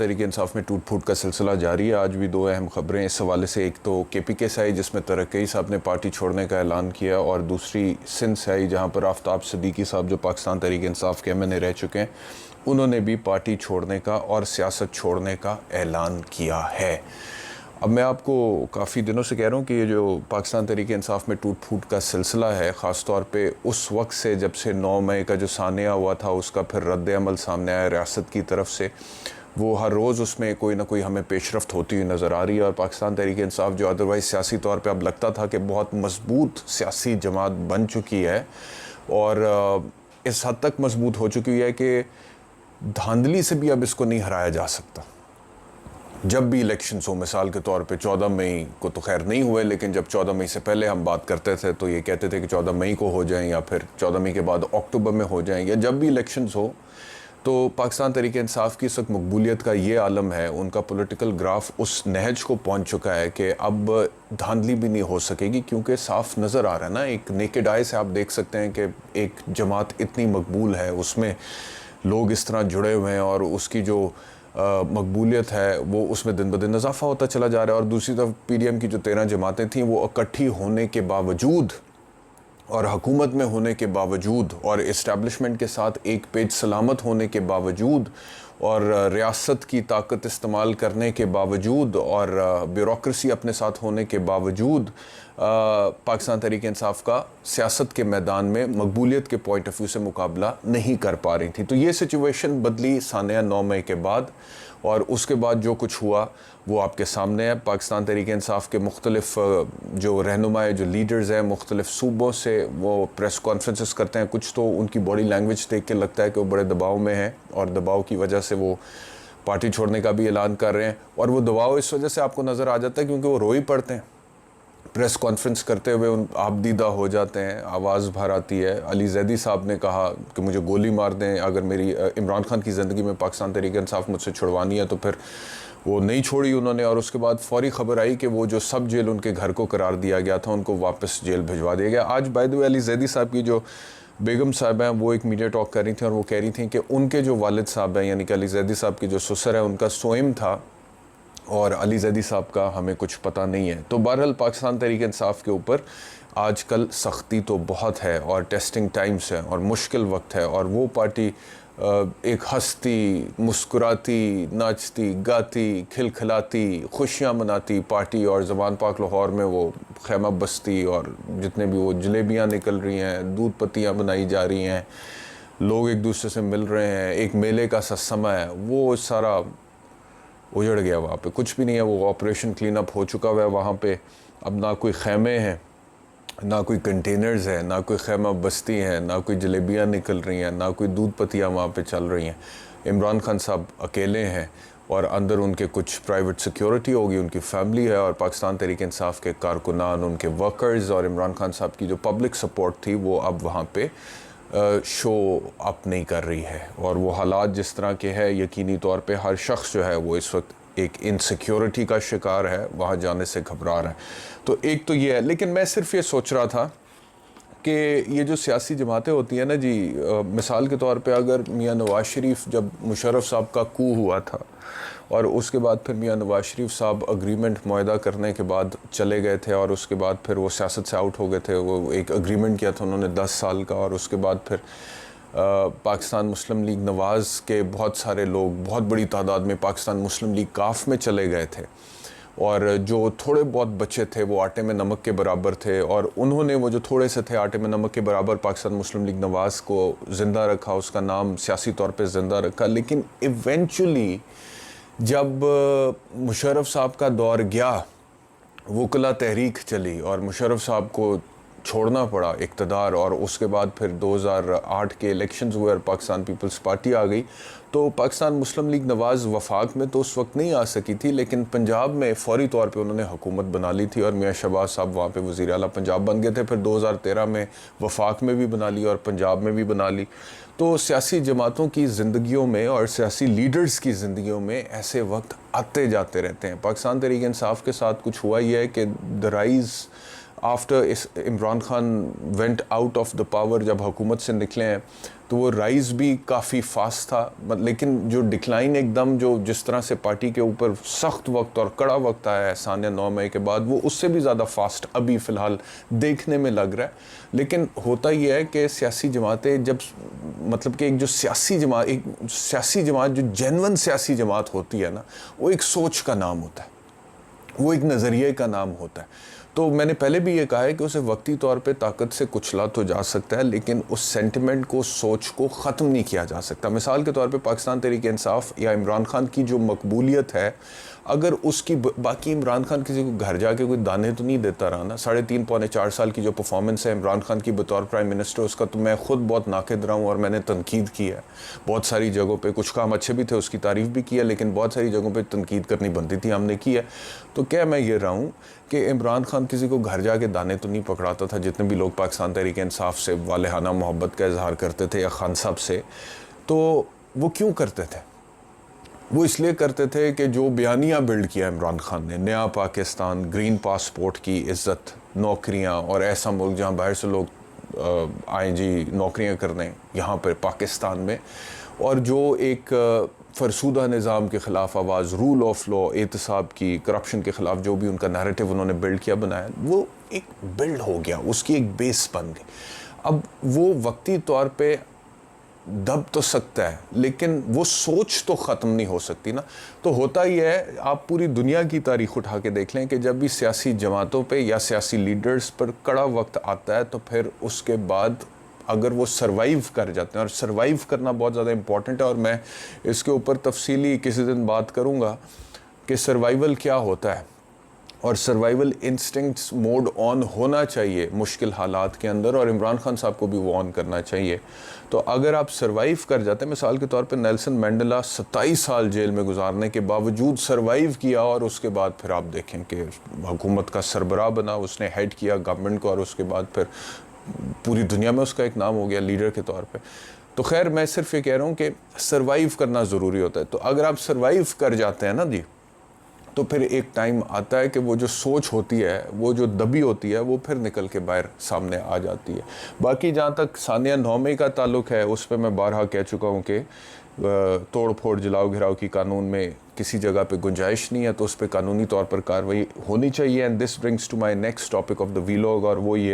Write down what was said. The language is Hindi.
तहरीक इंसाफ में टूट फूट का सिलसिला जारी है। आज भी दो अहम खबरें इस हवाले से, एक तो KPK से आई जिसमें तरक्की साहब ने पार्टी छोड़ने का ऐलान किया, और दूसरी सिंध से आई जहां पर आफ्ताब सिद्दीकी साहब जो पाकिस्तान तहरीक इंसाफ के MNA रह चुके हैं, उन्होंने भी पार्टी छोड़ने का और सियासत छोड़ने का ऐलान किया है। अब मैं आपको काफ़ी दिनों से कह रहा हूँ कि ये जो पाकिस्तान तहरीक इंसाफ में टूट फूट का सिलसिला है, ख़ास तौर पे उस वक्त से जब से 9 मई का जो सानिया हुआ था, उसका फिर रद्द अमल सामने आया रियासत की तरफ से, वो हर रोज़ उसमें कोई ना कोई हमें पेशरफ्त होती हुई नज़र आ रही है। और पाकिस्तान तहरीक इंसाफ जो अदरवाइज़ सियासी तौर पे अब लगता था कि बहुत मजबूत सियासी जमात बन चुकी है, और इस हद तक मजबूत हो चुकी है कि धांधली से भी अब इसको नहीं हराया जा सकता। जब भी इलेक्शंस हो, मिसाल के तौर पे 14 मई को तो खैर नहीं हुए, लेकिन जब 14 मई से पहले हम बात करते थे तो ये कहते थे कि 14 मई को हो जाएं, या फिर 14 मई के बाद अक्टूबर में हो जाएं, या जब भी इलेक्शंस हो, तो पाकिस्तान तहरीक इंसाफ की इस वक्त मकबूलियत का ये आलम है, उनका पॉलिटिकल ग्राफ उस नहज को पहुंच चुका है कि अब धांधली भी नहीं हो सकेगी, क्योंकि साफ नज़र आ रहा है ना, एक नेकेड आई से आप देख सकते हैं कि एक जमात इतनी मकबूल है, उसमें लोग इस तरह जुड़े हुए हैं, और उसकी जो मकबूलियत है वो उसमें दिन ब दिन इजाफा होता चला जा रहा है। और दूसरी तरफ PDM की जो 13 जमातें थीं, वो इकट्ठी होने के बावजूद और हुकूमत में होने के बावजूद और इस्टेब्लिशमेंट के साथ एक पेज सलामत होने के बावजूद और रियासत की ताकत इस्तेमाल करने के बावजूद और ब्यूरोक्रेसी अपने साथ होने के बावजूद पाकिस्तान तहरीक इंसाफ का सियासत के मैदान में मकबूलियत के पॉइंट ऑफ व्यू से मुकाबला नहीं कर पा रही थी। तो ये सिचुएशन बदली सानिया 9 मई के बाद, और उसके बाद जो कुछ हुआ वो आपके सामने है। पाकिस्तान तहरीक इंसाफ के मुख्तलिफ जो रहनुमाए, जो लीडर्स हैं मुख्तलिफ सूबों से, वो प्रेस कॉन्फ्रेंसेस करते हैं। कुछ तो उनकी बॉडी लैंग्वेज देख के लगता है कि वो बड़े दबाव में हैं, और दबाव की वजह से वो पार्टी छोड़ने का भी ऐलान कर रहे हैं। और वो दबाव इस वजह से आपको नज़र आ जाता है क्योंकि वो रो ही पड़ते हैं प्रेस कॉन्फ्रेंस करते हुए, उन आप दीदा हो जाते हैं, आवाज़ भर आती है। अली जैदी साहब ने कहा कि मुझे गोली मार दें अगर मेरी इमरान खान की ज़िंदगी में पाकिस्तान तहरीक इंसाफ मुझसे छुड़वानी है, तो फिर वो नहीं छोड़ी उन्होंने। और उसके बाद फौरी खबर आई कि वो जो सब जेल उनके घर को करार दिया गया था, उनको वापस जेल भिजवा दिया गया। आज by the way Ali Zaidi साहब की जो बेगम साहब हैं, वो एक मीडिया टॉक कर रही थी, और वो कह रही थी कि उनके जो वालिद साहब हैं, यानी कि अली जैदी साहब की जो ससुर है, उनका सोइम था, और अली जैदी साहब का हमें कुछ पता नहीं है। तो बहरहाल पाकिस्तान तहरीक इंसाफ के ऊपर आजकल सख्ती तो बहुत है, और टेस्टिंग टाइम्स है, और मुश्किल वक्त है, और वो पार्टी एक हंसती, मुस्कुराती, नाचती, गाती, खिलखिलाती, खुशियाँ मनाती पार्टी, और ज़बान पाक लाहौर में वो खैमा बस्ती, और जितने भी वो जलेबियाँ निकल रही हैं, दूध पत्तियाँ बनाई जा रही हैं, लोग एक दूसरे से मिल रहे हैं, एक मेले का सा समय है, वो सारा उजड़ गया। वहाँ पे कुछ भी नहीं है, वो ऑपरेशन क्लीन अप हो चुका हुआ है वहाँ पे। अब ना कोई खैमे हैं, ना कोई कंटेनर्स है, ना कोई खैमा बस्ती है, ना कोई जलेबियाँ निकल रही हैं, ना कोई दूध पत्तियाँ वहाँ पे चल रही हैं। इमरान खान साहब अकेले हैं, और अंदर उनके कुछ प्राइवेट सिक्योरिटी होगी, उनकी फैमिली है, और पाकिस्तान तहरीक इंसाफ के कारकुनान, उनके वर्कर्स, और इमरान खान साहब की जो पब्लिक सपोर्ट थी वो अब वहाँ पे शो अप नहीं कर रही है। और वो हालात जिस तरह के हैं, यकीनी तौर पे हर शख्स जो है वो इस वक्त एक इनसिक्योरिटी का शिकार है, वहाँ जाने से घबरा रहा है। तो एक तो ये है, लेकिन मैं सिर्फ ये सोच रहा था कि ये जो सियासी जमातें होती हैं ना जी, मिसाल के तौर पे अगर मियाँ नवाज़ शरीफ, जब मुशर्रफ साहब का कू हुआ था, और उसके बाद फिर मियाँ नवाज़ शरीफ साहब अग्रीमेंट मुआहदा करने के बाद चले गए थे, और उसके बाद फिर वो सियासत से आउट हो गए थे। वो एक अग्रीमेंट किया था उन्होंने 10 साल का, और उसके बाद फिर पाकिस्तान मुस्लिम लीग नवाज़ के बहुत सारे लोग, बहुत बड़ी तादाद में पाकिस्तान मुस्लिम लीग काफ में चले गए थे, और जो थोड़े बहुत बच्चे थे वो आटे में नमक के बराबर थे, और उन्होंने वो जो थोड़े से थे आटे में नमक के बराबर पाकिस्तान मुस्लिम लीग नवाज़ को ज़िंदा रखा, उसका नाम सियासी तौर पे ज़िंदा रखा। लेकिन इवेंचुअली जब मुशर्रफ साहब का दौर गया, वकला तहरीक चली, और मुशर्रफ साहब को छोड़ना पड़ा इक़्तिदार, और उसके बाद फिर 2008 के इलेक्शंस हुए और पाकिस्तान पीपल्स पार्टी आ गई, तो पाकिस्तान मुस्लिम लीग नवाज़ वफाक में तो उस वक्त नहीं आ सकी थी, लेकिन पंजाब में फ़ौरी तौर पे उन्होंने हुकूमत बना ली थी, और मियाँ शहबाज साहब वहाँ पे वज़ीर आला पंजाब बन गए थे। फिर 2013 में वफाक में भी बना ली और पंजाब में भी बना ली। तो सियासी जमातों की ज़िंदगियों में और सियासी लीडर्स की ज़िंदगियों में ऐसे वक्त आते जाते रहते हैं। पाकिस्तान तहरीक इंसाफ के साथ कुछ हुआ ही है कि the rise after Imran Khan went out of the power, जब हुकूमत से निकले हैं तो वो राइज़ भी काफ़ी फास्ट था, लेकिन जो डिक्लाइन एकदम जो जिस तरह से पार्टी के ऊपर सख्त वक्त और कड़ा वक्त आया है सानिया 9 मई के बाद, वो उससे भी ज़्यादा फास्ट अभी फ़िलहाल देखने में लग रहा है। लेकिन होता ये है कि सियासी जमातें जब मतलब कि एक सियासी जमात जो जेन्युइन सियासी जमात होती है ना, वो एक सोच का नाम होता है, वो एक नज़रिए का नाम होता है। तो मैंने पहले भी ये कहा है कि उसे वक्ती तौर पे ताकत से कुचला तो जा सकता है, लेकिन उस सेंटिमेंट को, सोच को ख़त्म नहीं किया जा सकता। मिसाल के तौर पे पाकिस्तान तहरीक इंसाफ या इमरान खान की जो मकबूलियत है, अगर उसकी बाकी इमरान खान किसी को घर जाके कोई दाने तो नहीं देता रहा ना। 3.5 पौने 4 साल की जो परफॉर्मेंस है इमरान खान की बतौर प्राइम मिनिस्टर, उसका तो मैं ख़ुद बहुत नाक़िद रहा हूँ और मैंने तनकीद की है बहुत सारी जगहों पे। कुछ काम अच्छे भी थे, उसकी तारीफ़ भी की है, लेकिन बहुत सारी जगहों पे तनकीद करनी बनती थी, हमने की है। तो क्या मैं ये रहा हूँ कि इमरान खान किसी को घर जाके दाने तो नहीं पकड़ाता था। जितने भी लोग पाकिस्तान तहरीक इंसाफ से वालेहाना मोहब्बत का इजहार करते थे या खान साहब से, तो वो क्यों करते थे? वो इसलिए करते थे कि जो बयानिया बिल्ड किया इमरान खान ने, नया पाकिस्तान, ग्रीन पासपोर्ट की इज़्ज़त, नौकरियां, और ऐसा मुल्क जहां बाहर से लोग आए जी नौकरियां करने यहाँ पर पाकिस्तान में, और जो एक फरसूदा निज़ाम के ख़िलाफ़ आवाज़, रूल ऑफ लॉ, एहतसाब की, करप्शन के ख़िलाफ़ जो भी उनका नैरेटिव उन्होंने बिल्ड किया, बनाया, वो एक बिल्ड हो गया, उसकी एक बेस बन गई। अब वो वक्ती तौर पे दब तो सकता है, लेकिन वो सोच तो ख़त्म नहीं हो सकती ना। तो होता ही है, आप पूरी दुनिया की तारीख़ उठा के देख लें कि जब भी सियासी जमातों पे या सियासी लीडर्स पर कड़ा वक्त आता है, तो फिर उसके बाद अगर वो सर्वाइव कर जाते हैं, और सर्वाइव करना बहुत ज़्यादा इम्पॉर्टेंट है, और मैं इसके ऊपर तफसीली किसी दिन बात करूँगा कि सर्वाइवल क्या होता है, और सर्वाइवल इंस्टिंक्ट्स मोड ऑन होना चाहिए मुश्किल हालात के अंदर, और इमरान खान साहब को भी वो ऑन करना चाहिए। तो अगर आप सर्वाइव कर जाते हैं, मिसाल के तौर पे नेल्सन मंडेला 27 साल जेल में गुजारने के बावजूद सर्वाइव किया, और उसके बाद फिर आप देखें कि हुकूमत का सरबराह बना, उसने हेड किया गवर्नमेंट को, और उसके बाद फिर पूरी दुनिया में उसका एक नाम हो गया लीडर के तौर पे। तो खैर, मैं सिर्फ ये कह रहा हूँ कि सर्वाइव करना ज़रूरी होता है। तो अगर आप सर्वाइव कर जाते हैं ना जी, तो फिर एक टाइम आता है कि वो जो सोच होती है, वो जो दबी होती है, वो फिर निकल के बाहर सामने आ जाती है। बाकी जहाँ तक सानिया 9 मई का ताल्लुक़ है, उस पर मैं बारहा कह चुका हूँ कि तोड़ फोड़ जलाओ घिराव की कानून में किसी जगह पे गुंजाइश नहीं है, तो उस पर कानूनी तौर पर कार्रवाई होनी चाहिए। And this brings to my next topic of the vlog, और वो ये